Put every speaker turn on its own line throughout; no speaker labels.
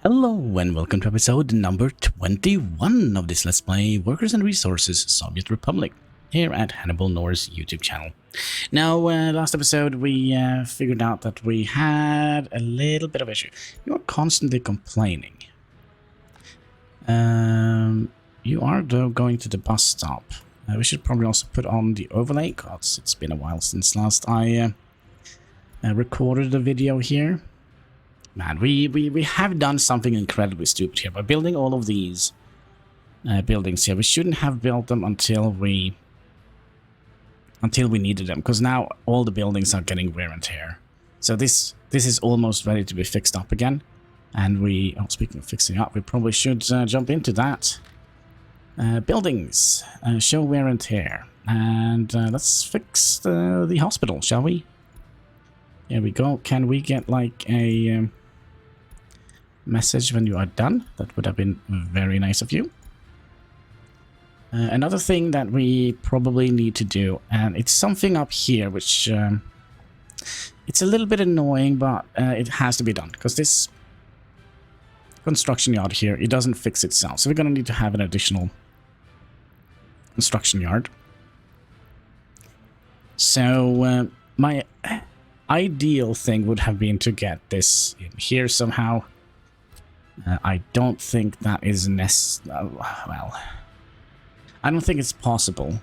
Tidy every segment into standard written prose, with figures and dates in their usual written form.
Hello and welcome to episode number 21 of this Let's Play Workers and Resources Soviet Republic here at HanniballNOR's YouTube channel. Now, last episode we figured out that we had a little bit of issue. You're constantly complaining. You are though going to the bus stop. We should probably also put on the overlay because it's been a while since last I recorded a video here. Man, we have done something incredibly stupid here by building all of these buildings here. We shouldn't have built them until we needed them, because now all the buildings are getting wear and tear. So this is almost ready to be fixed up again. And speaking of fixing up, we probably should jump into that. Buildings, show wear and tear. And let's fix the hospital, shall we? Here we go. Can we get like a message when you are done? That would have been very nice of you. Another thing that we probably need to do, and it's something up here which it's a little bit annoying, but it has to be done because this construction yard here, it doesn't fix itself, so we're gonna need to have an additional construction yard. So my ideal thing would have been to get this in here somehow. I don't think that is well, I don't think it's possible.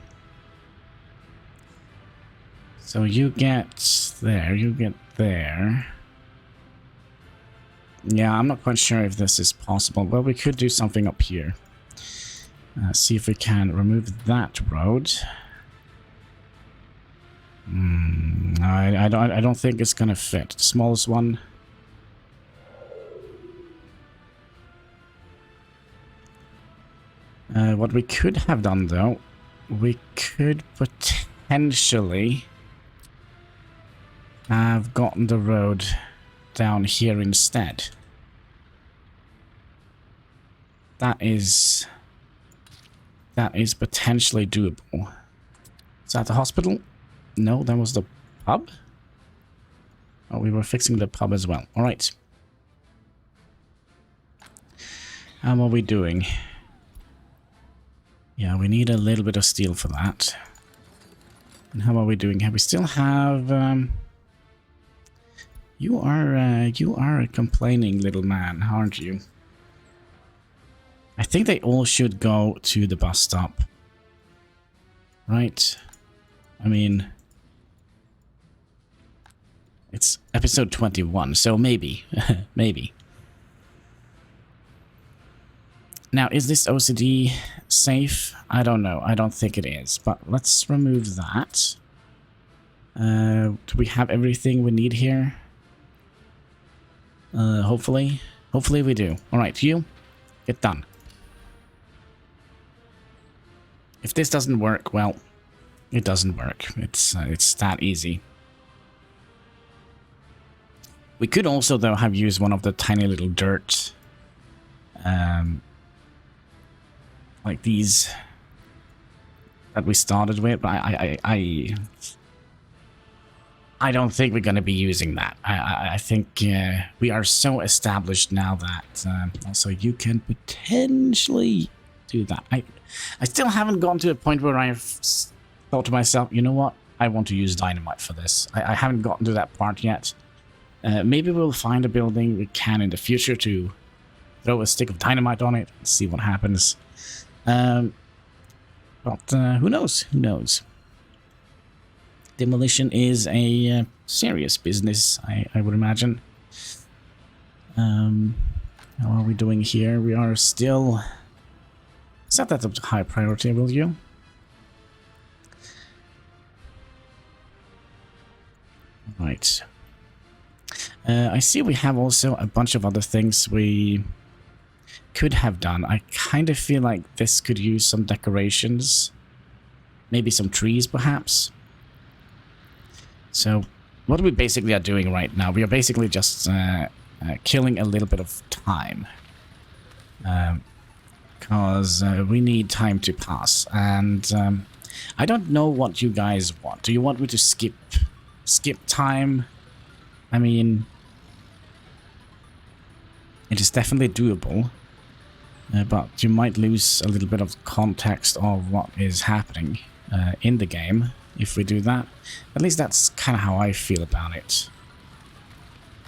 So you get there, you get there. Yeah, I'm not quite sure if this is possible. Well, we could do something up here. See if we can remove that road. I don't think it's gonna fit. The smallest one. What we could have done, though, we could potentially have gotten the road down here instead. That is potentially doable. Is that the hospital? No, that was the pub. Oh, we were fixing the pub as well. All right. How are we doing? Yeah, we need a little bit of steel for that. And how are we doing? We still have... You are a complaining little man, aren't you? I think they all should go to the bus stop. Right? I mean... It's episode 21, so maybe. Maybe. Now, is this OCD safe? I don't know. I don't think it is, but let's remove that. Do we have everything we need here? Hopefully. Hopefully we do. Alright, you, get done. If this doesn't work, well, it doesn't work. It's that easy. We could also, though, have used one of the tiny little dirt... like these that we started with, but I don't think we're going to be using that. I think we are so established now that also you can potentially do that. I still haven't gotten to a point where I've thought to myself, you know what, I want to use dynamite for this. I haven't gotten to that part yet. Maybe we'll find a building we can in the future to throw a stick of dynamite on it and see what happens. But who knows? Who knows? Demolition is a serious business, I would imagine. How are we doing here? We are still... Set that up to high priority, will you? Right. I see we have also a bunch of other things we... could have done. I kind of feel like this could use some decorations. Maybe some trees, perhaps. So, what we basically are doing right now, we are basically just killing a little bit of time. Because we need time to pass. And I don't know what you guys want. Do you want me to skip time? I mean... It is definitely doable, but you might lose a little bit of context of what is happening in the game if we do that. At least that's kind of how I feel about it.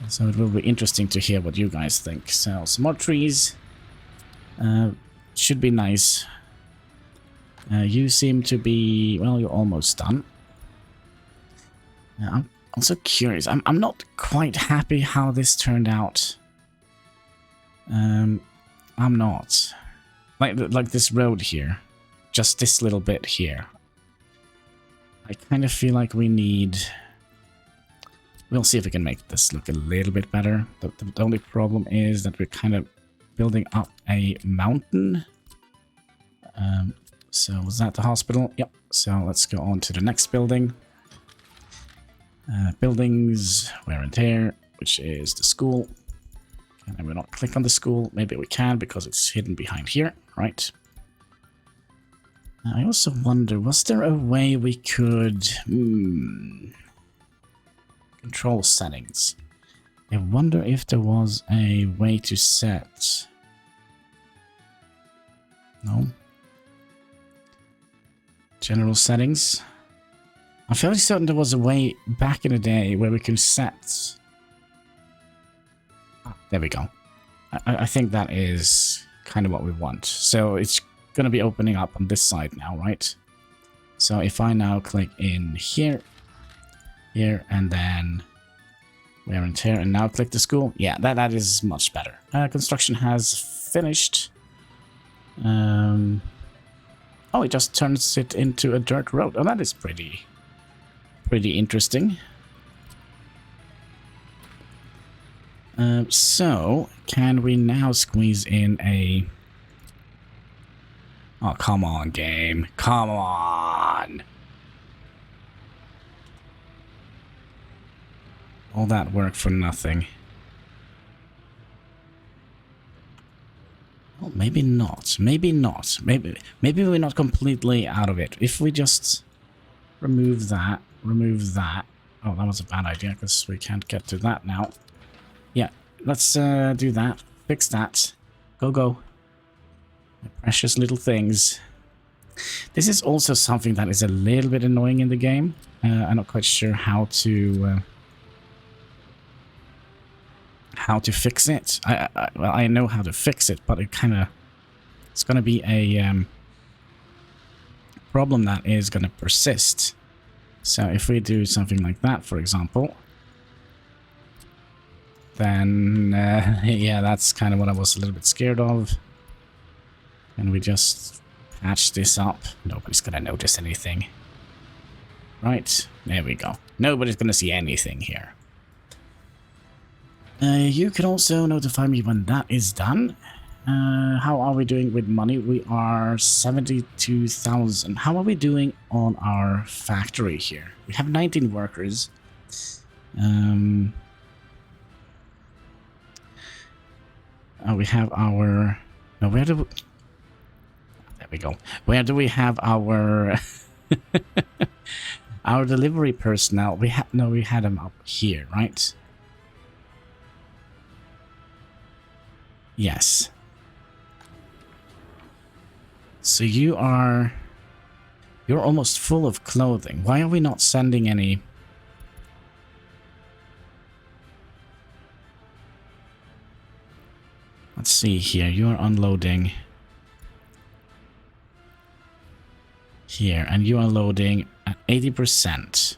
So it will be interesting to hear what you guys think. So some more trees. Should be nice. You seem to be... well, you're almost done. I'm also curious. I'm not quite happy how this turned out. I'm not. Like this road here. Just this little bit here. I kind of feel like we need... we'll see if we can make this look a little bit better. The only problem is that we're kind of building up a mountain. So was that the hospital? Yep. So let's go on to the next building. Buildings, wear and tear, which is the school. Can we not click on the school? Maybe we can because it's hidden behind here, right? I also wonder, was there a way we could... control settings. I wonder if there was a way to set... no? General settings. I'm fairly certain there was a way back in the day where we could set... ah, there we go. I think that is kind of what we want. So it's going to be opening up on this side now, right? So if I now click in here, and then wear and tear, and now click the school. Yeah, that is much better. Construction has finished. Oh, it just turns it into a dirt road. Oh, that is pretty interesting. So, can we now squeeze in a... oh, come on, game. Come on! All that work for nothing. Well, maybe not. Maybe not. Maybe we're not completely out of it. If we just remove that, remove that. Oh, that was a bad idea because we can't get to that now. Yeah, let's do that. Fix that. Go, go. My precious little things. This is also something that is a little bit annoying in the game. I'm not quite sure how to fix it. Well, I know how to fix it, but it's going to be a problem that is going to persist. So if we do something like that, for example, then yeah, that's kind of what I was a little bit scared of. And we just patch this up. Nobody's going to notice anything. Right, there we go. Nobody's going to see anything here. You can also notify me when that is done. How are we doing with money? We are 72,000. How are we doing on our factory here? We have 19 workers. Oh, we have our... no, where do we... there we go. Where do we have our... our delivery personnel? We had... no, we had them up here, right? Yes. So you are... you're almost full of clothing. Why are we not sending any... let's see here. You're unloading here, and you are loading at 80%.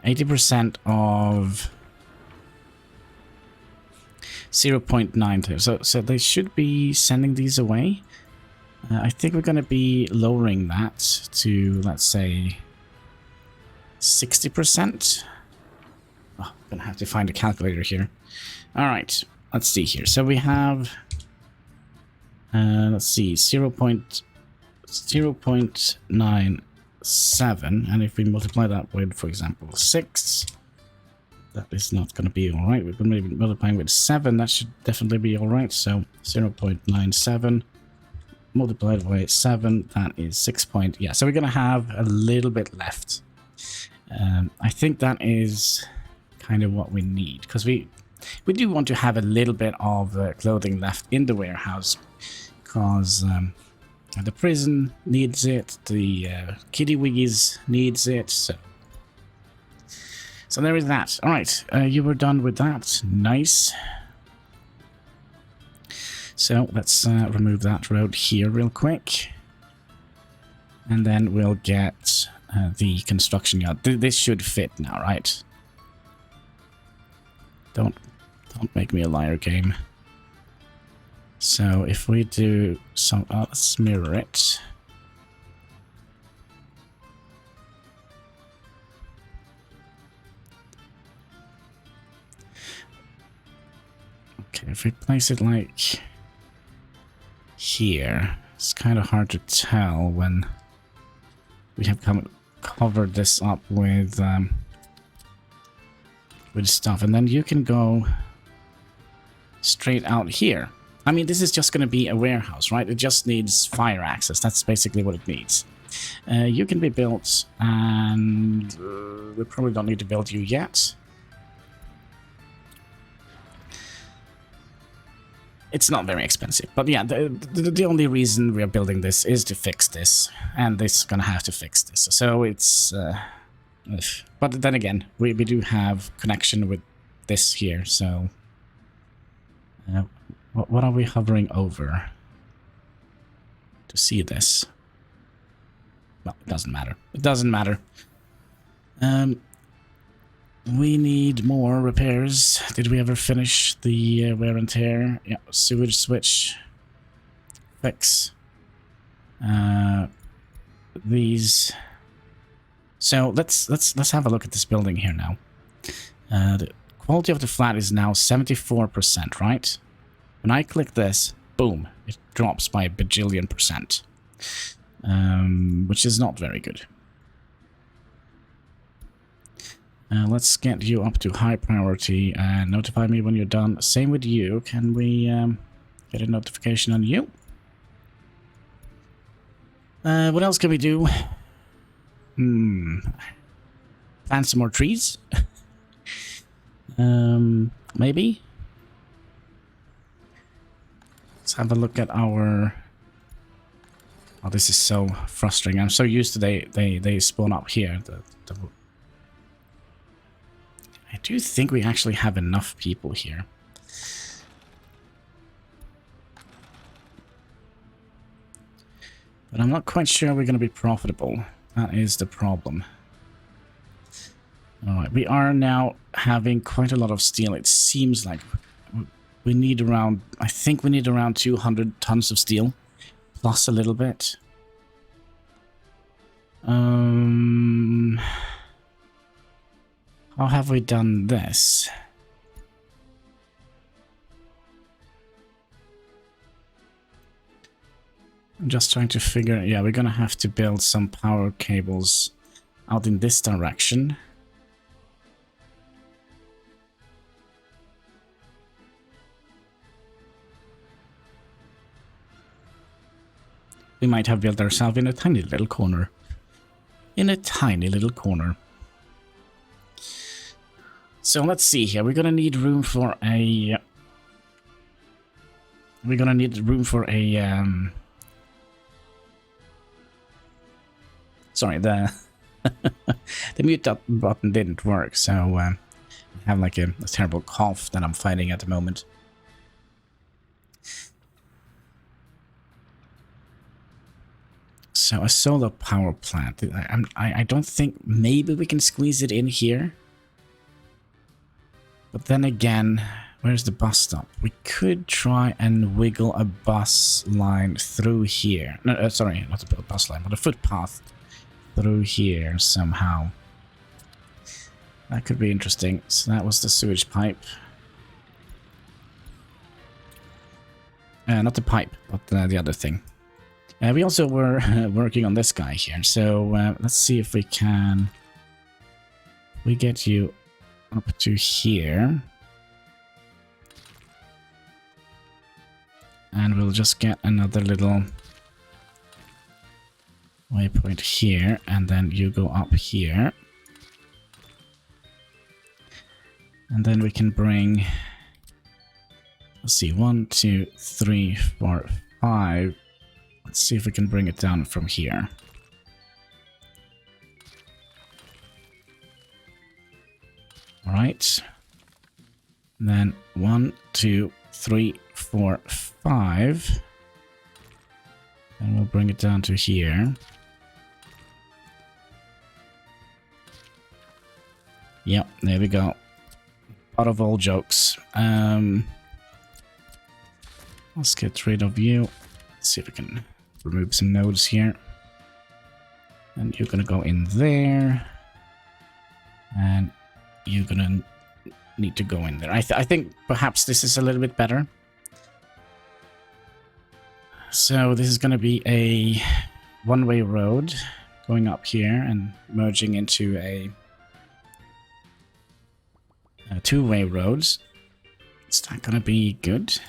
80% of 0.92. So they should be sending these away. I think we're going to be lowering that to, let's say, 60%. Oh, I'm going to have to find a calculator here. All right, let's see here. So we have, let's see, 0.97. And if we multiply that with, for example, 6, that is not going to be all right. We're going to be multiplying with 7. That should definitely be all right. So 0.97 multiplied by 7, that is 6 point. Yeah, so we're going to have a little bit left. I think that is kind of what we need, because we We do want to have a little bit of clothing left in the warehouse, because the prison needs it, the kitty wiggies needs it, so there is that. Alright, you were done with that. Nice. So let's remove that road here real quick. And then we'll get the construction yard. This should fit now, right? Don't make me a liar, game. So if we do some... let's mirror it. Okay, if we place it like here, it's kind of hard to tell when we have covered this up with stuff, and then you can go straight out here. I mean, this is just going to be a warehouse, right? It just needs fire access. That's basically what it needs. You can be built, and we probably don't need to build you yet. It's not very expensive, but yeah, the only reason we are building this is to fix this, and this is gonna have to fix this. So it's, but then again, we do have connection with this here. So, what are we hovering over to see this? Well, it doesn't matter. It doesn't matter. We need more repairs. Did we ever finish the wear and tear? Yeah, sewage switch. Fix. These. So let's have a look at this building here now. The quality of the flat is now 74%, right? When I click this, boom, it drops by a bajillion %, which is not very good. Let's get you up to high priority and notify me when you're done. Same with you. Can we get a notification on you? What else can we do? Plant some more trees? Maybe? Let's have a look at our... Oh, this is so frustrating. I'm so used to they spawn up here. I do think we actually have enough people here. But I'm not quite sure we're going to be profitable. That is the problem. Alright, we are now having quite a lot of steel. It seems like we need around... I think we need around 200 tons of steel. Plus a little bit. How have we done this? I'm just trying to figure... Yeah, we're gonna have to build some power cables out in this direction. We might have built ourselves in a tiny little corner. In a tiny little corner. So let's see here. We're gonna need room for a... We're gonna need room for a... Sorry, the the mute button didn't work, so I have like a terrible cough that I'm fighting at the moment. So a solar power plant. I don't think maybe we can squeeze it in here. But then again, where's the bus stop? We could try and wiggle a bus line through here. No, sorry, not a bus line, but a footpath through here somehow. That could be interesting. So that was the sewage pipe. Not the pipe, but the other thing. We also were working on this guy here, so let's see if we can... We get you up to here. And we'll just get another little waypoint here, and then you go up here. And then we can bring Let's see, 1, 2, 3, 4, 5. Let's see if we can bring it down from here. All right. And then 1, 2, 3, 4, 5. And we'll bring it down to here. Yep, there we go. Out of all jokes. Let's get rid of you. Let's see if we can remove some nodes here. And you're gonna go in there. And you're gonna need to go in there. I think perhaps this is a little bit better. So this is gonna be a one-way road going up here and merging into a two-way roads. Is that gonna be good?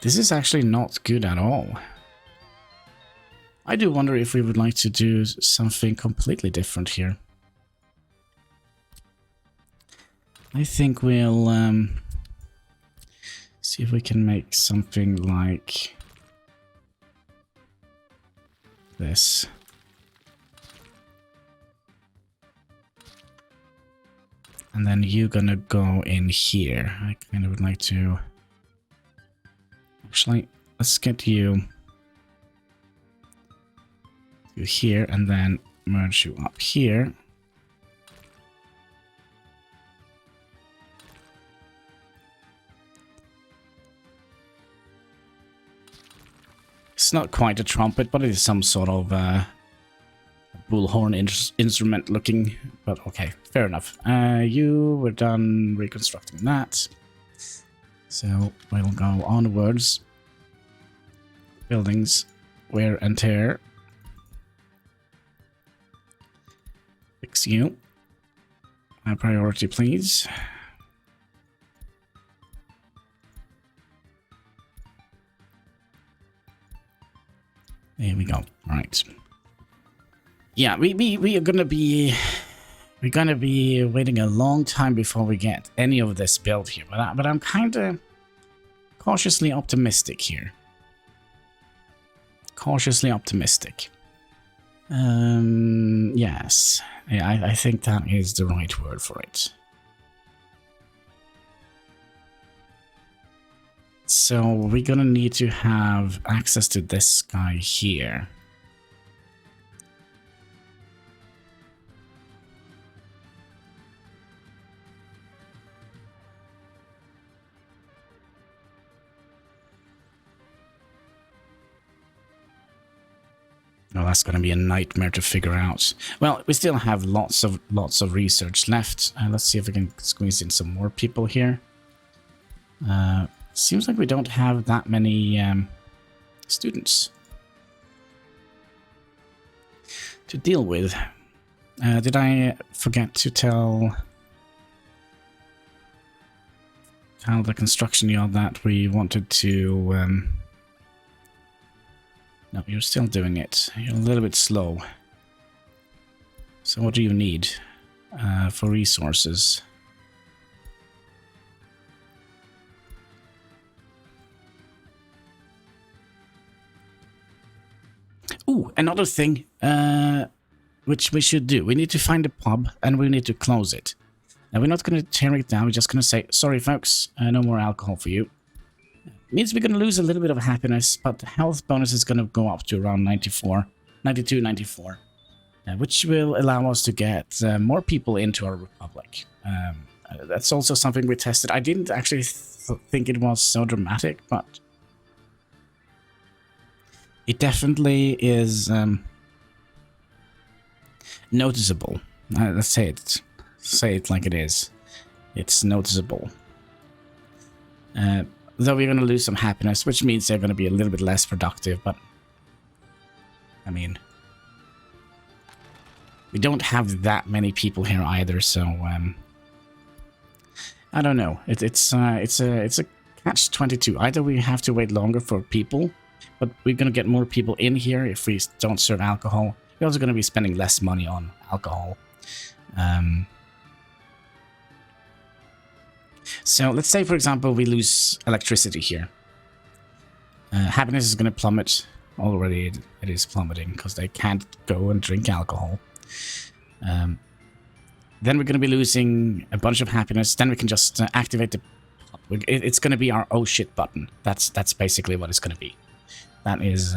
This is actually not good at all. I do wonder if we would like to do something completely different here. I think we'll see if we can make something like this. And then you're gonna go in here. I kind of would like to... Actually, let's get you here and then merge you up here. It's not quite a trumpet, but it is some sort of bullhorn instrument looking, but okay, fair enough. You were done reconstructing that. So we'll go onwards. Buildings, wear and tear. Fix you. My priority, please. There we go. All right. Yeah, we are gonna be waiting a long time before we get any of this built here, but I'm kind of cautiously optimistic here. Cautiously optimistic. Yes. Yeah, I think that is the right word for it. So we're gonna need to have access to this guy here. Oh, that's going to be a nightmare to figure out. Well, we still have lots of research left. Let's see if we can squeeze in some more people here. Seems like we don't have that many students to deal with. Did I forget to tell the construction yard that we wanted to... No, you're still doing it. You're a little bit slow. So what do you need for resources? Ooh, another thing which we should do. We need to find a pub and we need to close it. Now, we're not going to tear it down. We're just going to say, sorry, folks, no more alcohol for you. Means we're going to lose a little bit of happiness, but the health bonus is going to go up to around 92, 94, which will allow us to get more people into our republic. That's also something we tested. I didn't actually think it was so dramatic, but it definitely is noticeable. Let's say it like it is. It's noticeable. Though we're going to lose some happiness, which means they're going to be a little bit less productive, but... I mean... We don't have that many people here either, so... I don't know. It's a catch-22. Either we have to wait longer for people, But we're going to get more people in here if we don't serve alcohol. We're also going to be spending less money on alcohol. So let's say, for example, we lose electricity here. Happiness is going to plummet. Already it is plummeting because they can't go and drink alcohol. Then we're going to be losing a bunch of happiness. Then we can just activate the... It's going to be our oh shit button. That's basically what it's going to be. That is,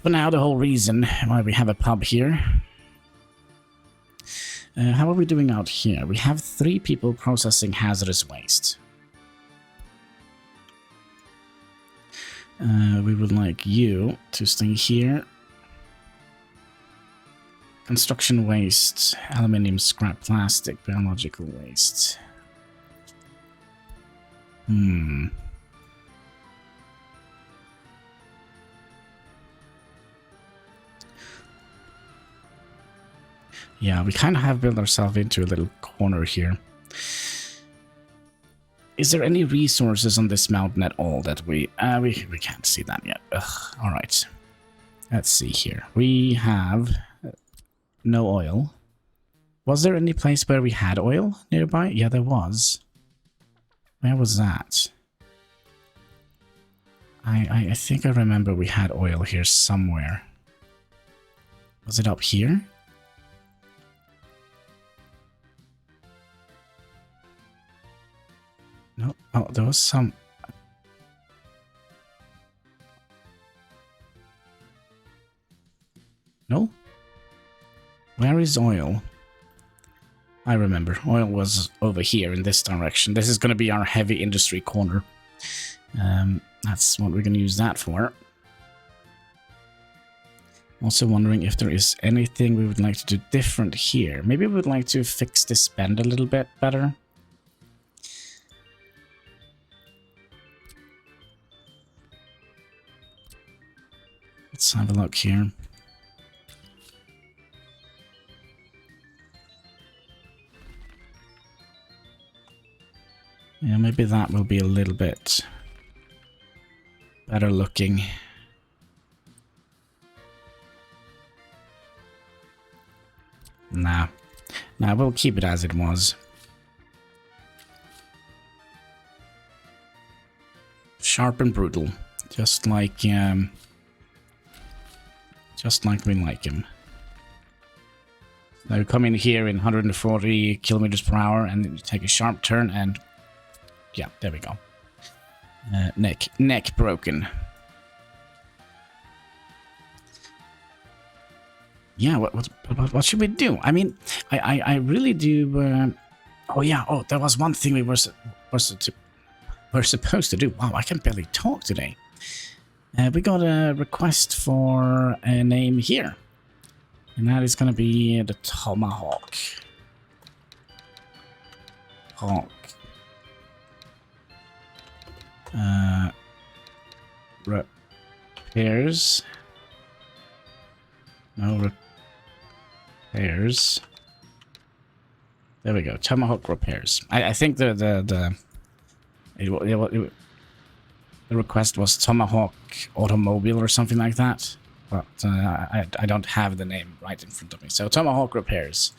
for now, the whole reason why we have a pub here. How are we doing out here? We have 3 people processing hazardous waste. We would like you to stay here. Construction waste, aluminium, scrap, plastic, biological waste. Yeah, we kind of have built ourselves into a little corner here. Is there any resources on this mountain at all that we can't see that yet. Ugh, all right. Let's see here. We have no oil. Was there any place where we had oil nearby? Yeah, there was. Where was that? I think I remember we had oil here somewhere. Was it up here? No, oh, there was some... No? Where is oil? I remember. Oil was over here in this direction. This is going to be our heavy industry corner. That's what we're going to use that for. Also wondering if there is anything we would like to do different here. Maybe we would like to fix this bend a little bit better. Let's have a look here. Yeah, maybe that will be a little bit better looking. Nah, we'll keep it as it was. Sharp and brutal, just like we like him. Now we come in here in 140 kilometers per hour and then you take a sharp turn and yeah, there we go. Neck broken. Yeah, what should we do? I mean, I really do. Oh yeah. Oh, there was one thing we were supposed to do. Wow, I can barely talk today. We got a request for a name here, and that is going to be the Tomahawk. Hawk. Repairs. No repairs. There we go. Tomahawk repairs. I think the request was Tomahawk Automobile or something like that, but I don't have the name right in front of me. So Tomahawk repairs.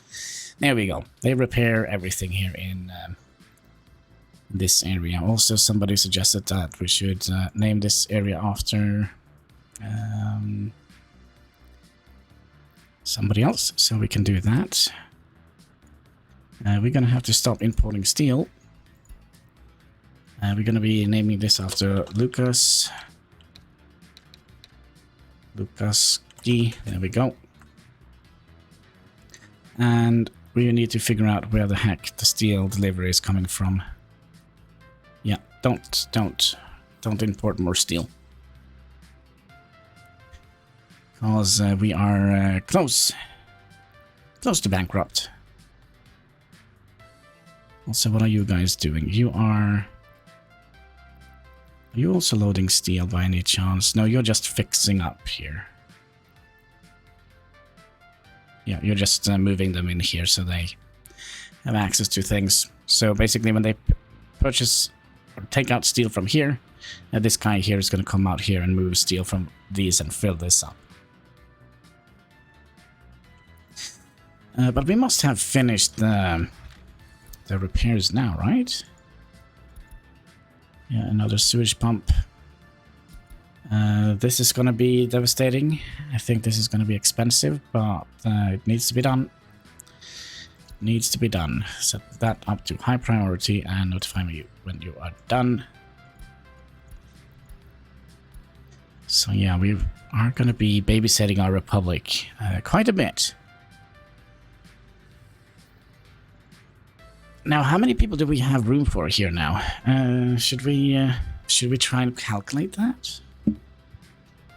There we go. They repair everything here in this area. Also, somebody suggested that we should name this area after somebody else, so we can do that. We're gonna have to stop importing steel. We're gonna be naming this after Lucas. Lukaski. There we go. And we need to figure out where the heck the steel delivery is coming from. Yeah, don't import more steel. Because we are close to bankrupt. Also, what are you guys doing? Are you also loading steel by any chance? No, you're just fixing up here. Yeah, you're just moving them in here so they have access to things. So basically when they purchase or take out steel from here, This guy here is going to come out here and move steel from these and fill this up. But we must have finished the repairs now, right? Yeah, another sewage pump. This is going to be devastating. I think this is going to be expensive, but it needs to be done. Needs to be done. Set that up to high priority and notify me when you are done. So yeah, we are going to be babysitting our republic quite a bit. Now, how many people do we have room for here now? Should we try and calculate that?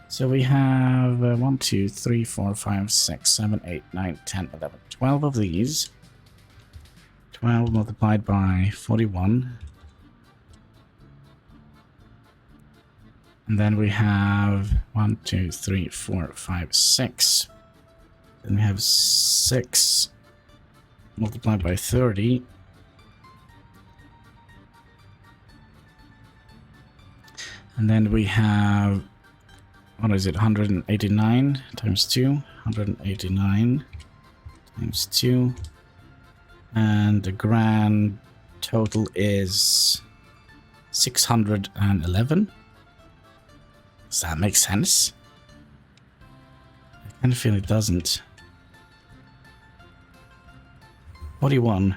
So we have 1, 2, 3, 4, 5, 6, 7, 8, 9, 10, 11, 12 of these. 12 multiplied by 41. And then we have 1, 2, 3, 4, 5, 6. Then we have 6 multiplied by 30. And then we have, what is it, 189 times 2, 189 times 2, and the grand total is 611. Does that make sense? I kind of feel it doesn't. 41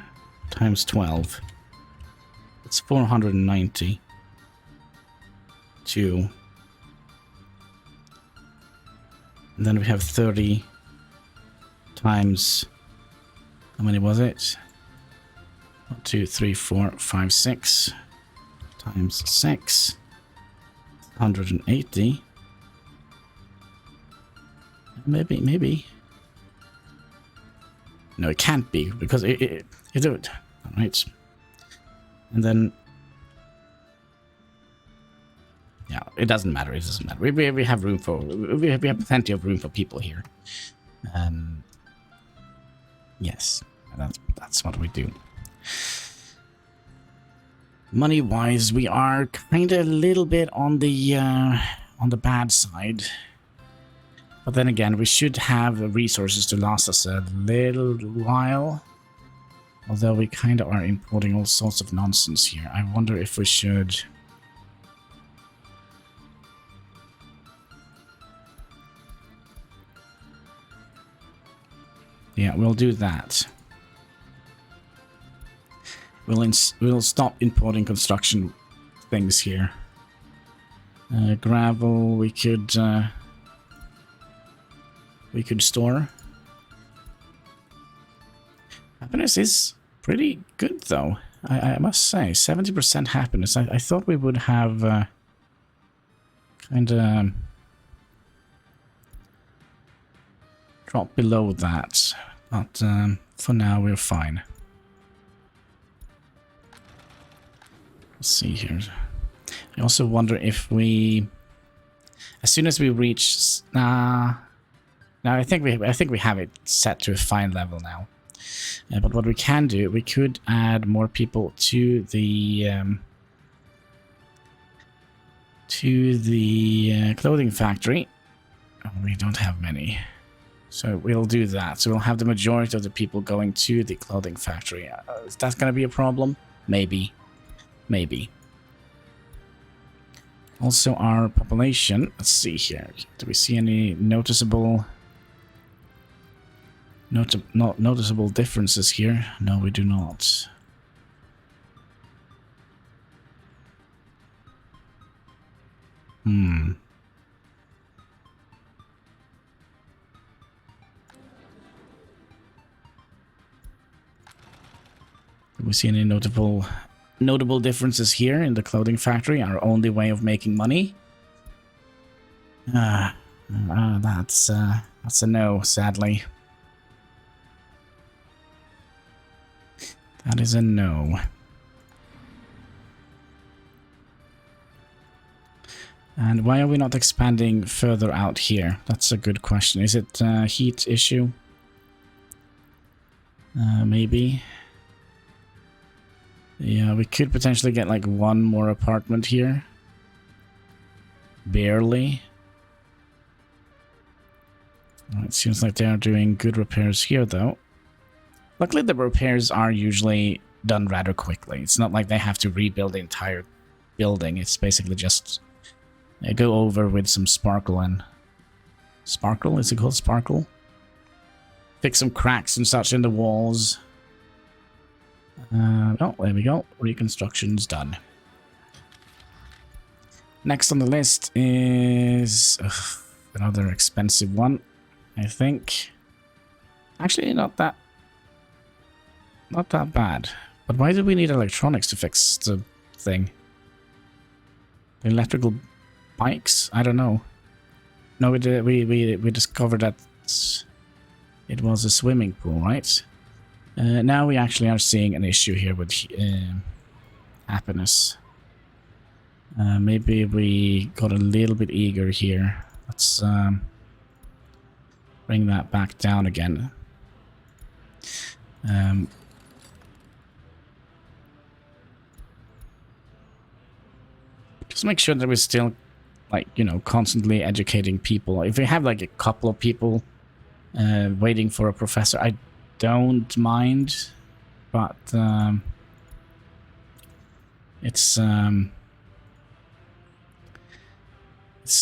times 12, it's 490. 2. And then we have 30 times, how many was it? 1, 2, 3, 4, 5, 6 times 6, 180. Maybe. No, it can't be because it would. All right. And then, yeah, it doesn't matter. It doesn't matter. We have room for. We have plenty of room for people here. Yes, that's what we do. Money wise, we are kind of a little bit on the bad side. But then again, we should have resources to last us a little while. Although we kind of are importing all sorts of nonsense here. I wonder if we should. Yeah, we'll do that. We'll stop importing construction things here. Gravel we could store. Happiness is pretty good though. I must say, 70% happiness. I thought we would have kind of drop below that, but for now we're fine. Let's see here. I also wonder if we, as soon as we reach, no, I think we have it set to a fine level now. But what we can do, we could add more people to the clothing factory. Oh, we don't have many. So we'll do that. So we'll have the majority of the people going to the clothing factory. Is that going to be a problem? Maybe. Maybe. Also our population. Let's see here. Do we see any noticeable differences here? No, we do not. Do we see any notable differences here in the clothing factory? Our only way of making money? That's a no, sadly. That is a no. And why are we not expanding further out here? That's a good question. Is it a heat issue? Maybe. Yeah, we could potentially get like one more apartment here. barely. It seems like they're doing good repairs here, though. Luckily, the repairs are usually done rather quickly. It's not like they have to rebuild the entire building. It's basically just go over with some sparkle and... Sparkle? Is it called sparkle? Fix some cracks and such in the walls. Oh, there we go. Reconstruction's done. Next on the list is another expensive one, I think. Actually, not that bad. But why do we need electronics to fix the thing? The electrical bikes? I don't know. No, we discovered that it was a swimming pool, right? Now we actually are seeing an issue here with happiness. Maybe we got a little bit eager here. Let's bring that back down again. Just make sure that we're still, like, you know, constantly educating people. If we have like a couple of people waiting for a professor, I don't mind, but it's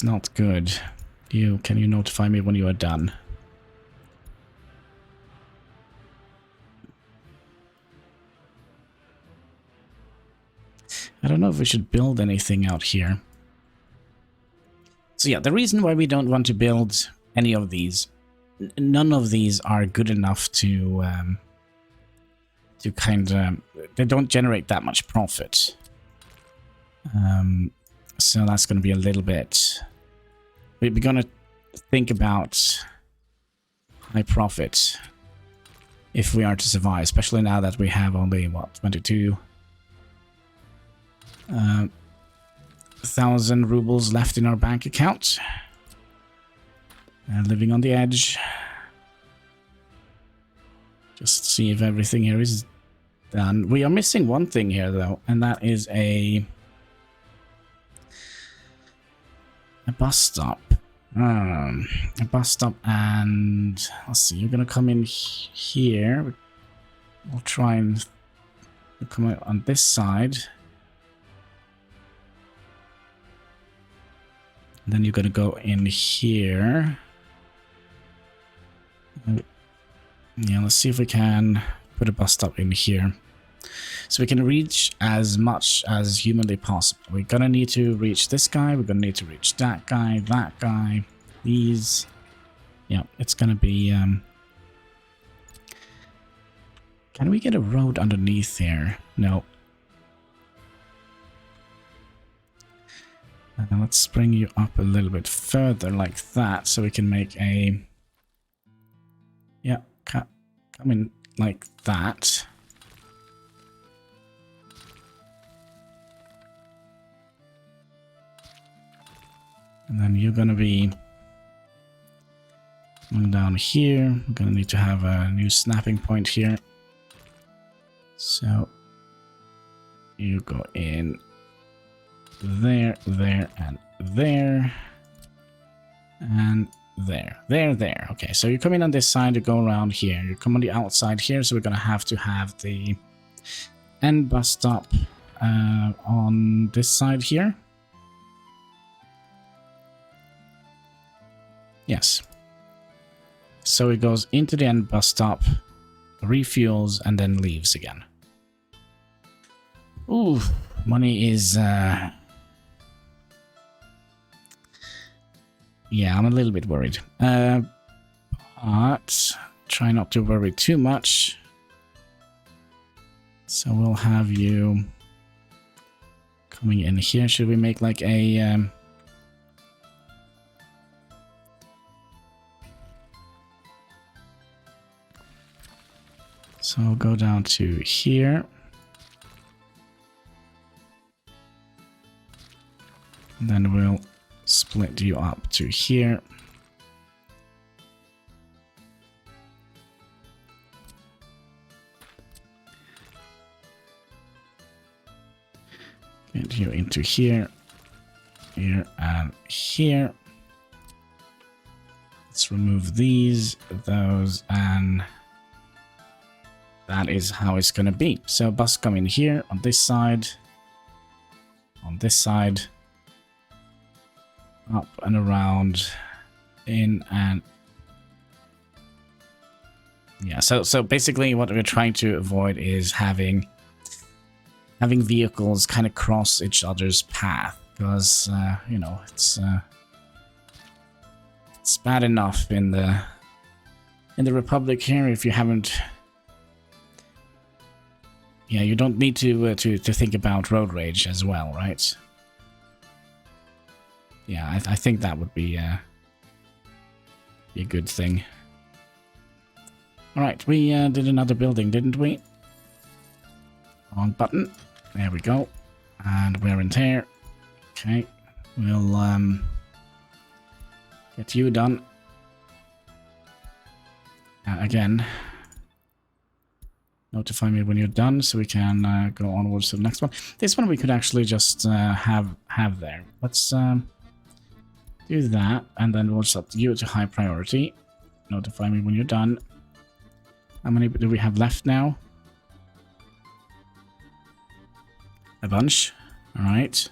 not good. Can you notify me when you are done? I don't know if we should build anything out here. So yeah, the reason why we don't want to build any of these, none of these are good enough to kind of, they don't generate that much profit. So that's going to be a little bit, we're going to think about high profit if we are to survive, especially now that we have only, what, 22,000 rubles left in our bank account. Living on the edge. Just see if everything here is done. We are missing one thing here, though, and that is a bus stop. A bus stop, and let's see, you're gonna come in here. We'll try and come out on this side. And then you're gonna go in here. Yeah, let's see if we can put a bus stop in here. So we can reach as much as humanly possible. We're gonna need to reach this guy, we're gonna need to reach that guy, these. Yeah, it's gonna be... Can we get a road underneath here? No. Let's bring you up a little bit further like that, so we can make a... Yeah, come in like that. And then you're gonna be coming down here. We're gonna need to have a new snapping point here. So you go in there, there, and there. And there. Okay, so you come in on this side, you go around here. You come on the outside here, so we're gonna have to have the end bus stop on this side here. Yes. So it goes into the end bus stop, refuels, and then leaves again. Ooh, money is... Yeah, I'm a little bit worried. But try not to worry too much. So we'll have you coming in here. Should we make like a... So I'll go down to here. And then we'll split you up to here. Get you into here. here, and here. Let's remove these, those, and that is how it's gonna be. So bus coming here on this side, up and around, in and yeah. So basically, what we're trying to avoid is having vehicles kind of cross each other's path, because you know, it's bad enough in the Republic here if you haven't. Yeah, you don't need to think about road rage as well, right? Yeah, I think that would be a good thing. All right, we did another building, didn't we? Wrong button. There we go. And wear and tear. Okay, we'll get you done. Again, notify me when you're done so we can go onwards to the next one. This one we could actually just have there. Let's do that, and then we'll set you to high priority. Notify me when you're done. How many do we have left now? A bunch. All right.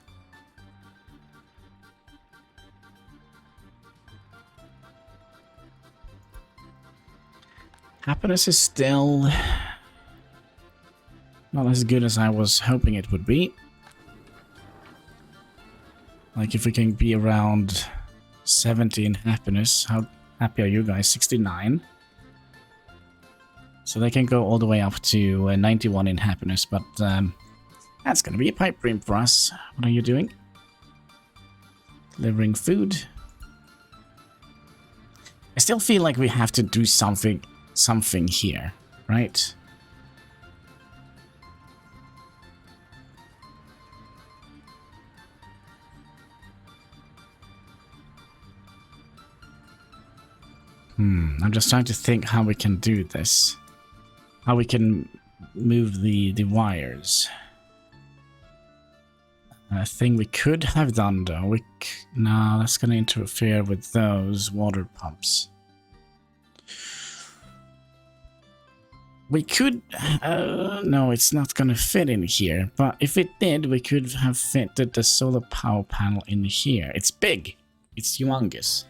Happiness is still not as good as I was hoping it would be. Like, if we can be around 70 in happiness, how happy are you guys? 69. So they can go all the way up to 91 in happiness, but that's going to be a pipe dream for us. What are you doing? Delivering food. I still feel like we have to do something here, right? I'm just trying to think how we can do this. How we can move the wires. A thing we could have done though, no, that's going to interfere with those water pumps. We could, no, it's not going to fit in here, but if it did, we could have fitted the solar power panel in here. It's big, it's humongous.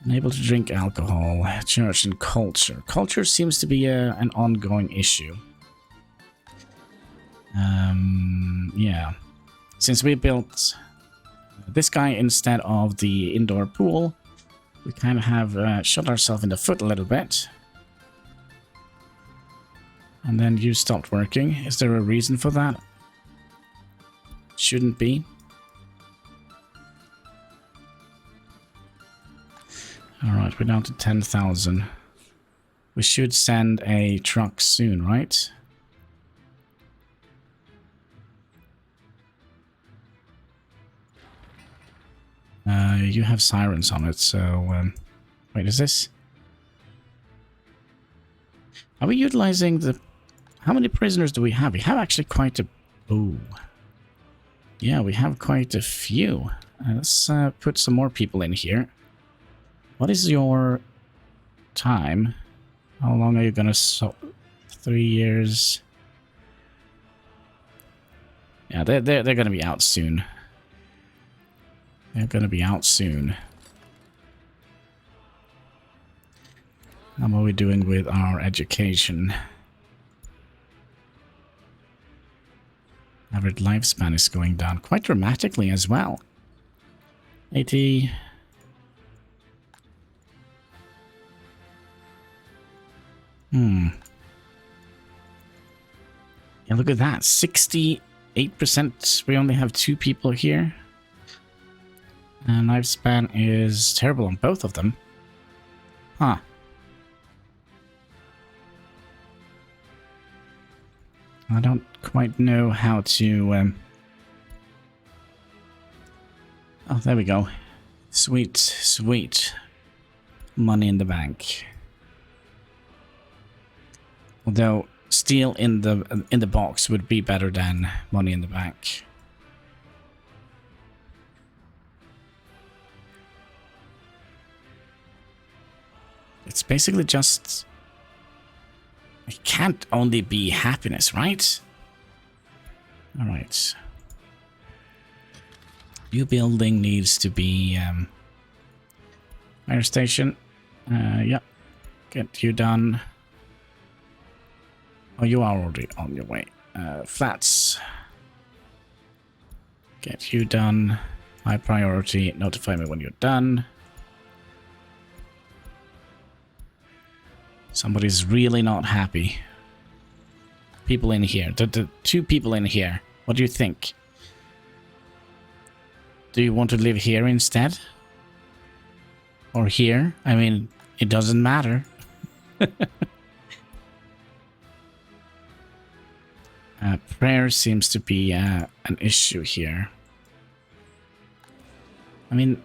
Unable to drink alcohol, church and culture. Culture seems to be an ongoing issue. Yeah. Since we built this guy instead of the indoor pool, we kind of have shot ourselves in the foot a little bit. And then you stopped working. Is there a reason for that? Shouldn't be. Alright, we're down to 10,000. We should send a truck soon, right? You have sirens on it, so... wait, is this? Are we utilizing the... How many prisoners do we have? We have actually quite a... Ooh. Yeah, we have quite a few. Let's put some more people in here. What is your time? How long are you gonna 3 years? Yeah, they're gonna be out soon. They're gonna be out soon. How are we doing with our education? Average lifespan is going down quite dramatically as well. 80. Yeah, look at that. 68%. We only have 2 people here. And lifespan is terrible on both of them. Huh. I don't quite know how to... Oh, there we go. Sweet, sweet. Money in the bank. Although steel in the box would be better than money in the bank. It's basically just... It can't only be happiness, right? Alright. New building needs to be... fire station. Yeah. Get you done. Oh, you are already on your way. Flats. Get you done. High priority. Notify me when you're done. Somebody's really not happy. People in here. The two people in here. What do you think? Do you want to live here instead? Or here? I mean, it doesn't matter. Prayer seems to be an issue here. I mean,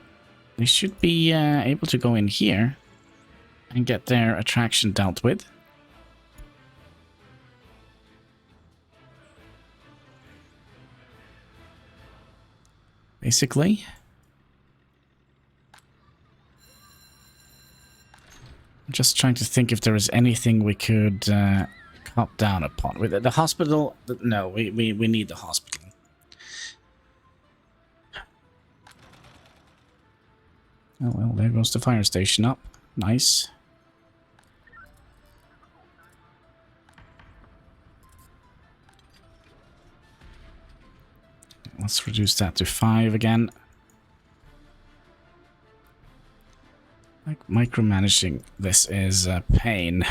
they should be able to go in here and get their attraction dealt with. Basically. I'm just trying to think if there is anything we could cut down upon. With the hospital, no, we need the hospital. Oh well, there goes the fire station up. Nice. Let's reduce that to 5 again. Like micromanaging this is a pain.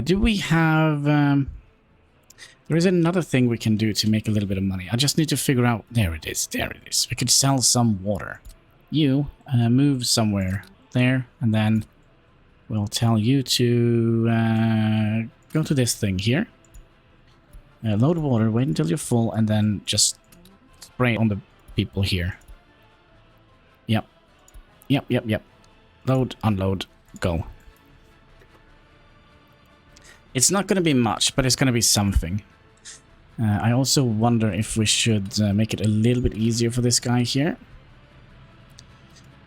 Do we have... there is another thing we can do to make a little bit of money. I just need to figure out... There it is. There it is. We could sell some water. You move somewhere there, and then we'll tell you to go to this thing here. Load water, wait until you're full, and then just spray on the people here. Yep. Yep, yep, yep. Load, unload, go. It's not going to be much, but it's going to be something. I also wonder if we should make it a little bit easier for this guy here.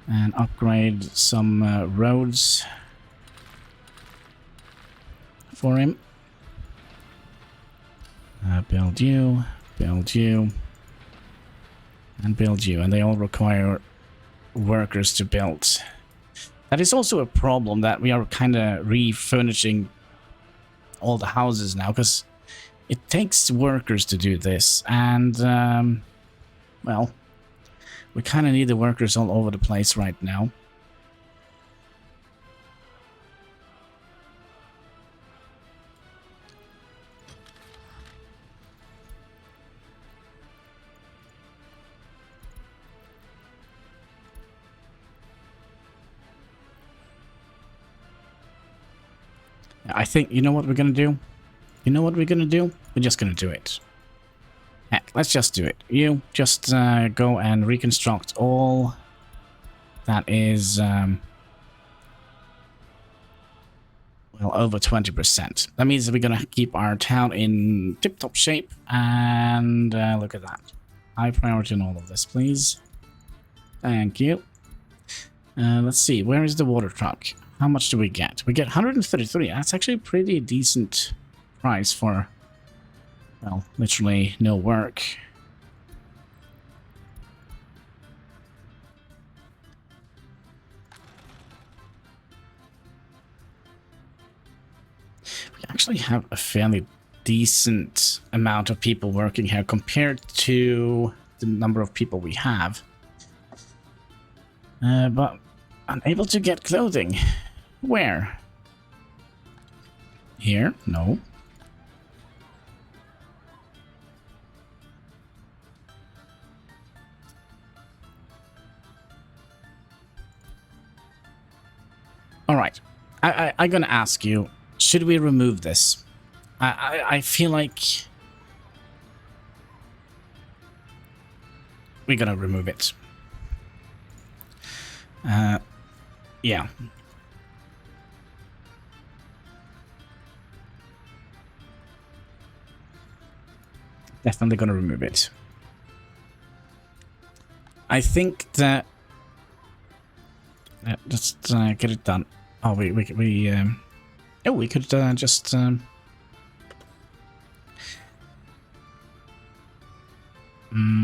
And upgrade some roads for him. Build you, and build you. And they all require workers to build. That is also a problem that we are kind of refurnishing all the houses now, because it takes workers to do this, and well, we kind of need the workers all over the place right now. I think, you know what we're gonna do? You know what we're gonna do? We're just gonna do it. Heck, let's just do it. You just go and reconstruct all that is, well, over 20%. That means that we're gonna keep our town in tip-top shape, and look at that. High priority on all of this, please. Thank you. Let's see, where is the water truck? How much do we get? We get 133. That's actually a pretty decent price for, well, literally no work. We actually have a fairly decent amount of people working here compared to the number of people we have. But unable to get clothing. Where? Here? No. All right. I'm gonna ask you, should we remove this? I feel like we're gonna remove it. Yeah. Definitely gonna remove it. I think that... just get it done. Oh, oh, we could just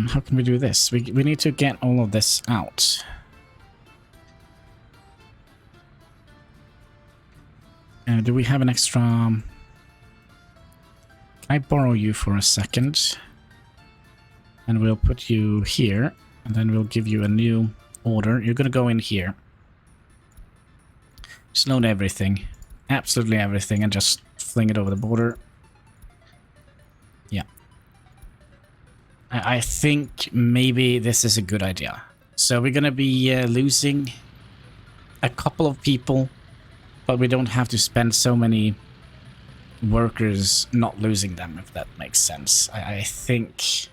how can we do this? We need to get all of this out. Do we have an extra? Can I borrow you for a second? And we'll put you here, and then we'll give you a new order. You're gonna go in here. Just load everything. Absolutely everything, and just fling it over the border. Yeah. I think maybe this is a good idea. So we're gonna be losing a couple of people, but we don't have to spend so many workers not losing them, if that makes sense. I think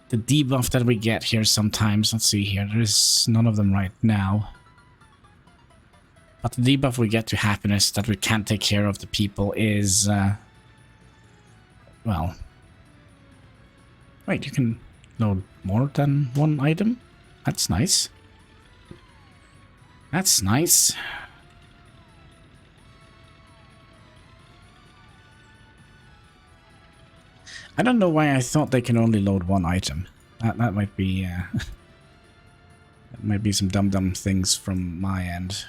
the debuff that we get here sometimes, let's see here, there's none of them right now. But the debuff we get to happiness that we can't take care of the people is, well... Wait, you can load more than one item? That's nice. That's nice. I don't know why I thought they can only load one item. That might be, that might be some dumb things from my end.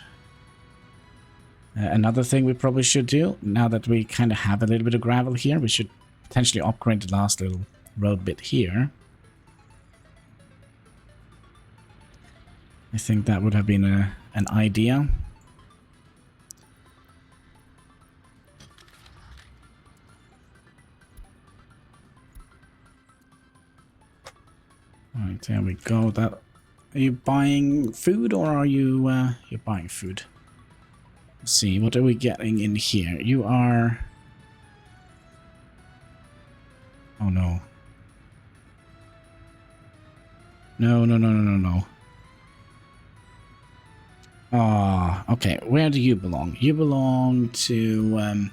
Another thing we probably should do, now that we kind of have a little bit of gravel here, we should potentially upgrade the last little road bit here. I think that would have been an idea. Alright, there we go. That, are you buying food or are you you're buying food? Let's see, what are we getting in here? You are... Oh no. No. Ah, okay. Where do you belong? You belong to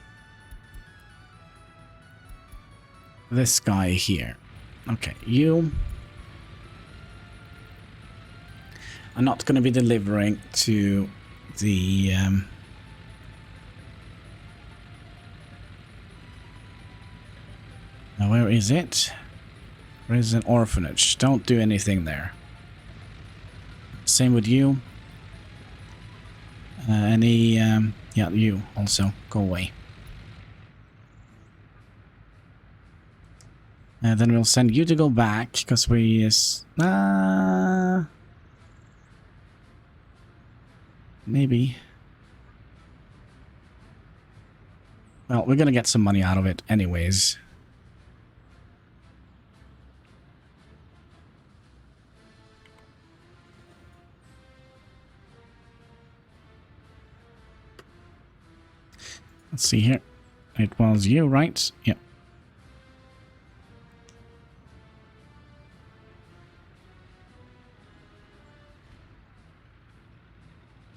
this guy here. Okay, you are not going to be delivering to the now where is it? There is an orphanage. Don't do anything there. Same with you. Yeah, you also go away. And then we'll send you to go back because we maybe. Well, we're gonna get some money out of it anyways. Let's see here. It was you, right? Yep.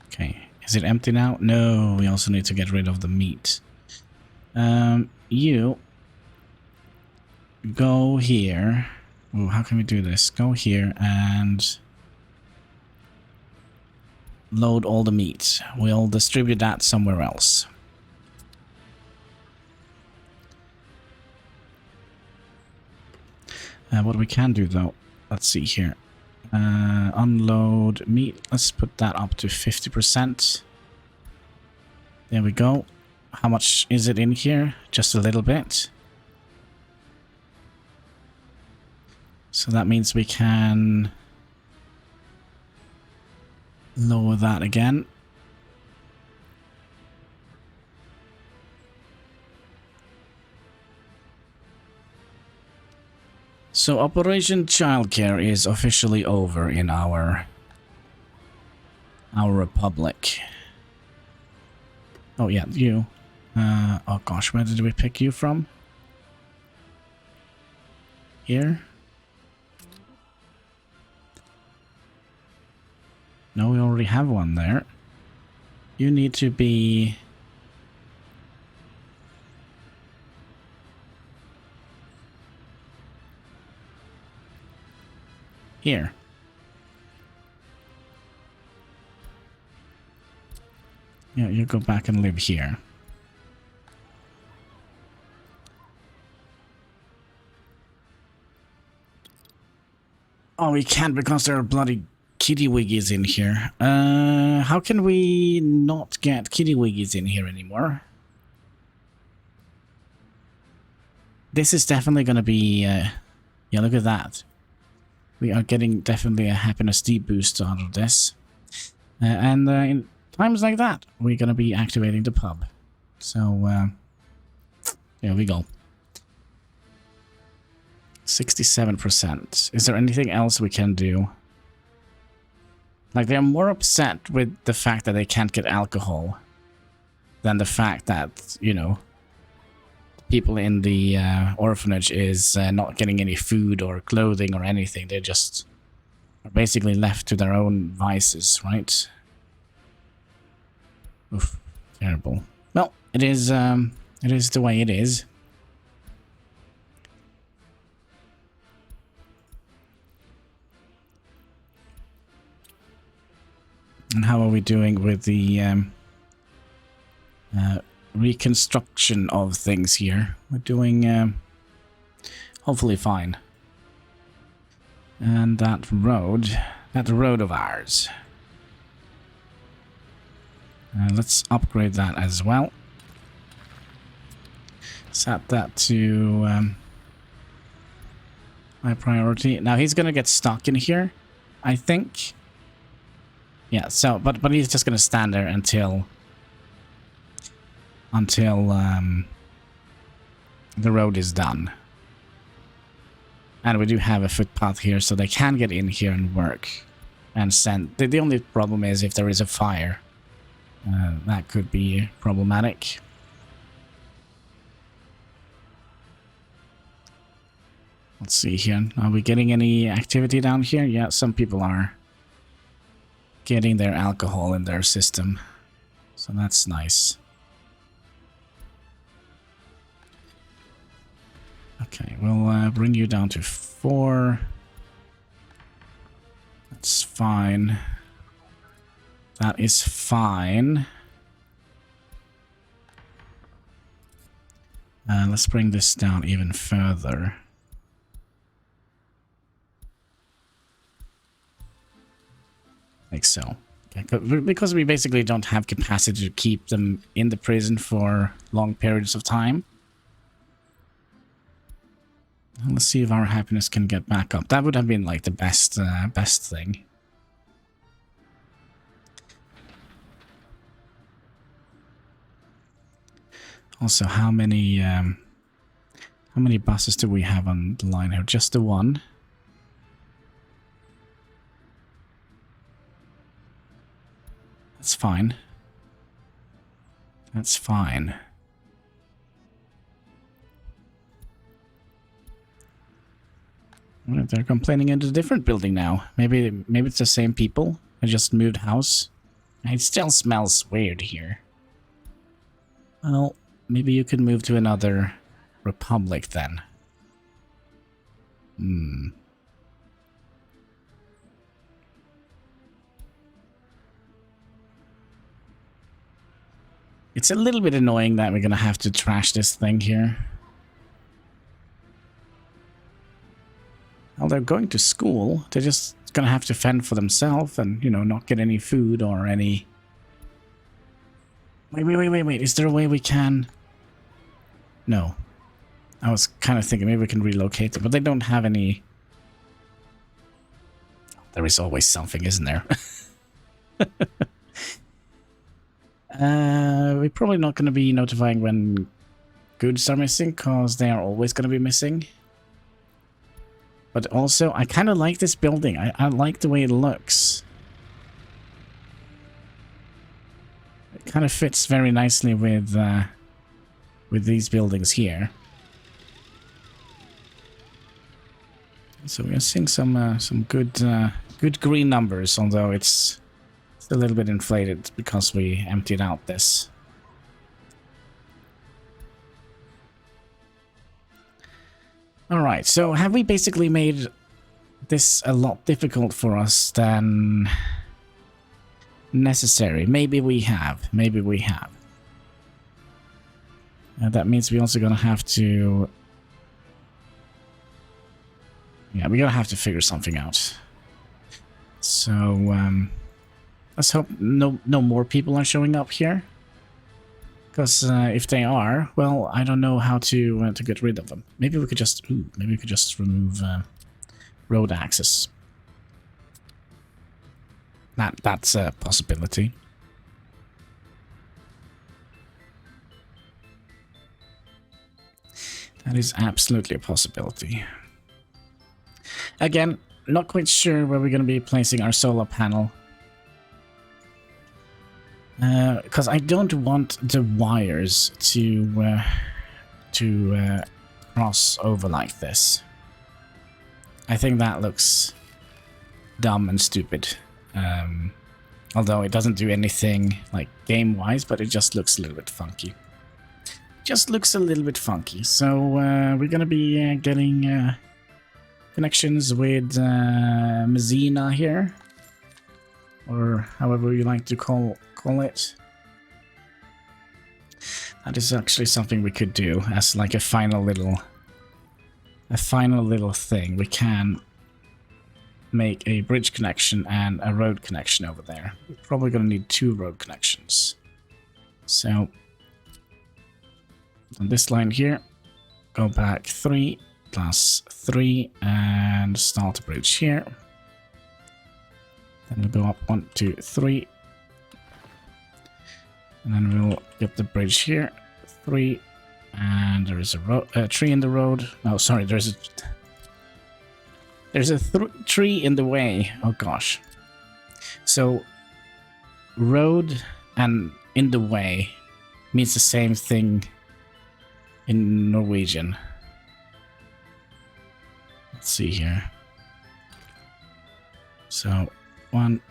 Okay. Is it empty now? No, we also need to get rid of the meat. You go here. Oh, how can we do this? Go here and load all the meat. We'll distribute that somewhere else. What we can do though, let's see here. Unload meat. Let's put that up to 50%. There we go. How much is it in here? Just a little bit. So that means we can lower that again. So Operation Childcare is officially over in our republic. Oh yeah, you. Oh gosh, where did we pick you from? Here? No, we already have one there. You need to be... here. Yeah, you go back and live here. Oh, we can't because there are bloody kitty wiggies in here. How can we not get kitty wiggies in here anymore? This is definitely going to be... yeah, look at that. We are getting definitely a happiness deep boost out of this. And in times like that, we're going to be activating the pub. So, there we go. 67%. Is there anything else we can do? Like, they're more upset with the fact that they can't get alcohol than the fact that, you know, people in the orphanage is not getting any food or clothing or anything. They just are basically left to their own vices, right? Oof, terrible. Well, it is the way it is. And how are we doing with the reconstruction of things here? We're doing hopefully fine. And that road of ours. Let's upgrade that as well. Set that to my priority. Now he's gonna get stuck in here, I think. Yeah, so, but he's just gonna stand there until the road is done. And we do have a footpath here, so they can get in here and work and send. The only problem is if there is a fire. That could be problematic. Let's see here. Are we getting any activity down here? Yeah, some people are getting their alcohol in their system, so that's nice. Okay, we'll bring you down to 4. That's fine. That is fine. Let's bring this down even further. Like so. Okay, because we basically don't have capacity to keep them in the prison for long periods of time. Let's see if our happiness can get back up. That would have been like the best thing. Also, how many buses do we have on the line here? Just the one. That's fine. That's fine. Well, they're complaining in a different building now. Maybe it's the same people. I just moved house. It still smells weird here. Well, maybe you could move to another republic then. It's a little bit annoying that we're gonna have to trash this thing here. Well, they're going to school. They're just gonna have to fend for themselves and, you know, not get any food or any... Wait. Is there a way we can... No. I was kind of thinking maybe we can relocate them, but they don't have any... There is always something, isn't there? We're probably not going to be notifying when goods are missing, because they are always going to be missing. But also, I kind of like this building. I like the way it looks. It kind of fits very nicely with these buildings here. So we are seeing some good green numbers, although it's a little bit inflated because we emptied out this. Alright, so have we basically made this a lot difficult for us than necessary. Maybe we have. Maybe we have. That means we're also gonna have to... Yeah, we're gonna have to figure something out. So, let's hope no more people are showing up here. Because if they are, well, I don't know how to get rid of them. Maybe we could just... Ooh, maybe we could just remove road access. That's a possibility. That is absolutely a possibility. Again, not quite sure where we're going to be placing our solar panel. Because I don't want the wires to cross over like this. I think that looks dumb and stupid. Although it doesn't do anything like game-wise, but it just looks a little bit funky. Just looks a little bit funky. So we're gonna be getting connections with Messina here, or however you like to call it. That is actually something we could do as like a final little thing. We can make a bridge connection and a road connection over there. We're probably going to need 2 road connections. So on this line here, go back 3 plus 3 and start a bridge here. Then we'll go up 1, 2, 3. And then we'll get the bridge here, 3, and there is a tree in the road. No, sorry, there's a tree in the way. Oh gosh. So road and in the way means the same thing in Norwegian. Let's see here. So 1,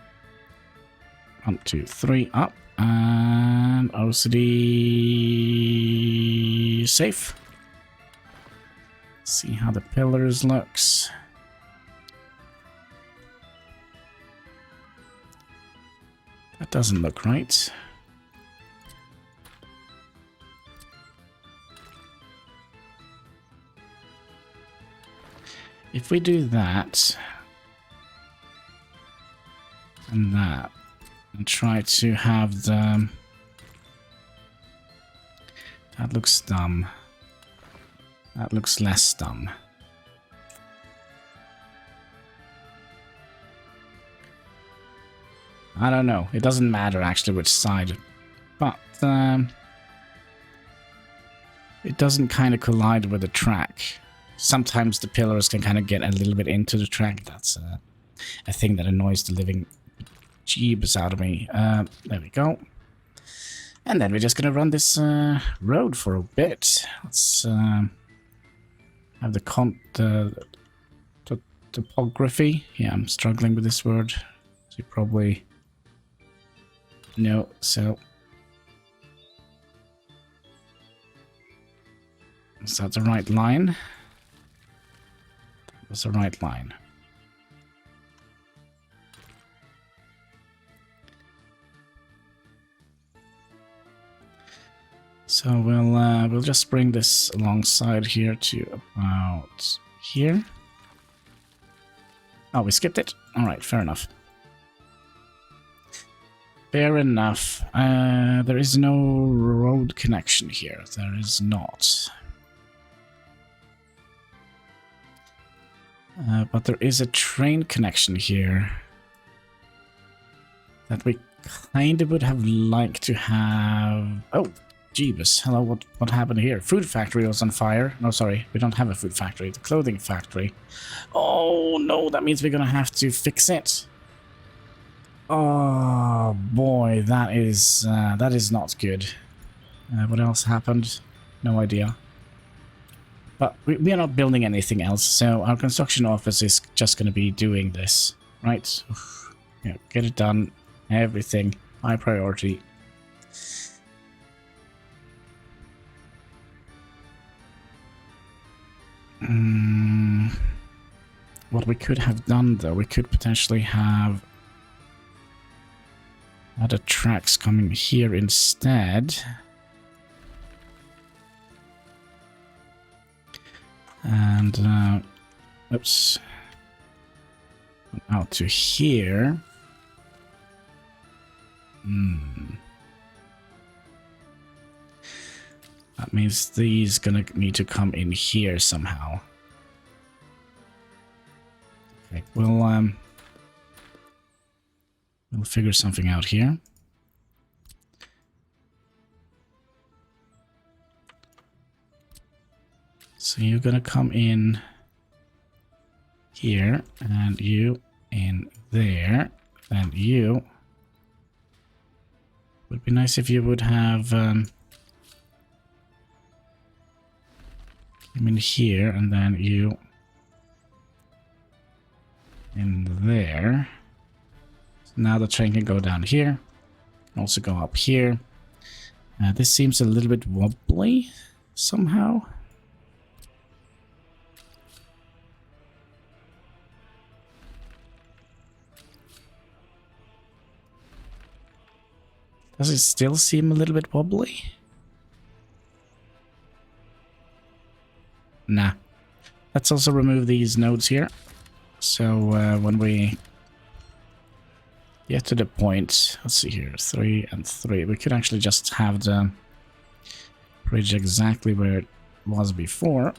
2, 3 up. And OCD safe. See how the pillars looks. That doesn't look right. If we do that and that, and try to have the... That looks dumb. That looks less dumb. I don't know. It doesn't matter actually which side. But it doesn't kind of collide with the track. Sometimes the pillars can kind of get a little bit into the track. That's a thing that annoys the living jeebus out of me. There we go. And then we're just gonna run this road for a bit. Let's have the topography. Yeah, I'm struggling with this word. So you probably know. So is that the right line? That was the right line. So we'll just bring this alongside here to about here. Oh, we skipped it? Alright, fair enough. Fair enough. There is no road connection here. There is not. But there is a train connection here that we kind of would have liked to have... Oh! Jeebus, hello, what happened here? Food factory was on fire. No, sorry, we don't have a food factory. The clothing factory. Oh, no, that means we're gonna have to fix it. Oh, boy, that is not good. What else happened? No idea. But we are not building anything else, so our construction office is just gonna be doing this, right? Yeah, get it done. Everything. High priority. What we could have done, though, we could potentially have Other tracks coming here instead. And, oops. Out to here. That means these gonna need to come in here somehow. Okay, we'll figure something out here. So you're gonna come in here, and you in there, and you. Would be nice if you would have come in here, and then you in there. So now the train can go down here, also go up here. This seems a little bit wobbly somehow. Does it still seem a little bit wobbly? Nah. Let's also remove these nodes here. So when we get to the point, let's see here, 3 and 3, we could actually just have the bridge exactly where it was before.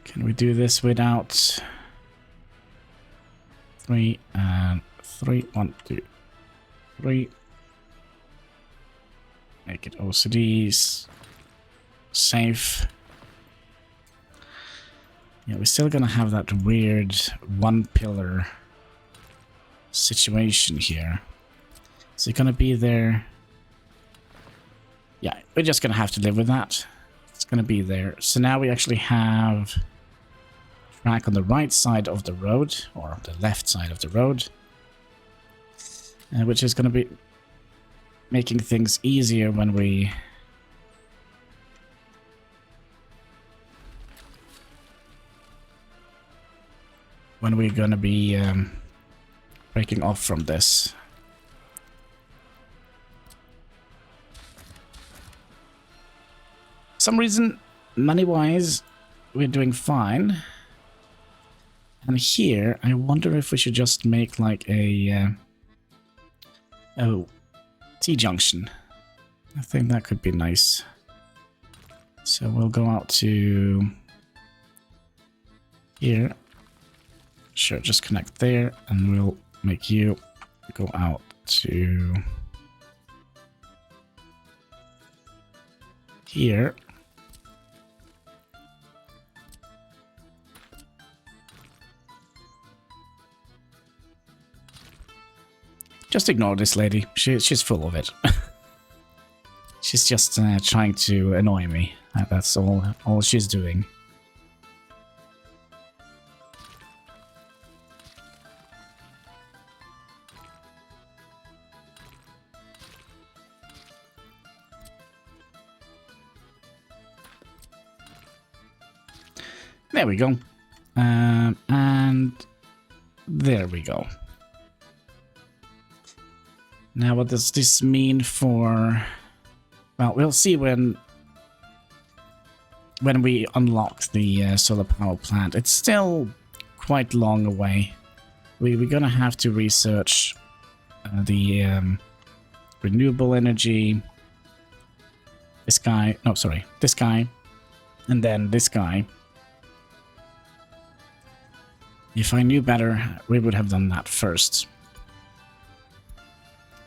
Can we do this without 3 and 3? 1, 2, 3. Make it OCDs. Safe. Yeah, we're still gonna have that weird one pillar situation here. So you're gonna be there. Yeah, we're just gonna have to live with that. It's gonna be there. So now we actually have track on the right side of the road, or the left side of the road, which is going to be making things easier when we're going to be breaking off from this. For some reason, money-wise, we're doing fine. And here, I wonder if we should just make like a T-junction. I think that could be nice. So we'll go out to here. Sure, just connect there, and we'll make you go out to here. Just ignore this lady. She's full of it. She's just trying to annoy me. That's all she's doing. There we go. And there we go. Now, what does this mean for... Well, we'll see when we unlock the solar power plant. It's still quite long away. We're gonna have to research the renewable energy. This guy... No, sorry. This guy. And then this guy. If I knew better, we would have done that first.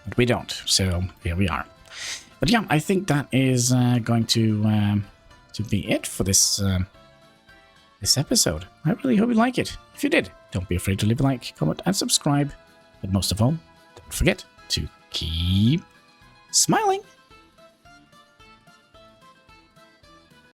But we don't, so here we are. But yeah, I think that is going to be it for this this episode. I really hope you like it. If you did, don't be afraid to leave a like, comment, and subscribe. But most of all, don't forget to keep smiling.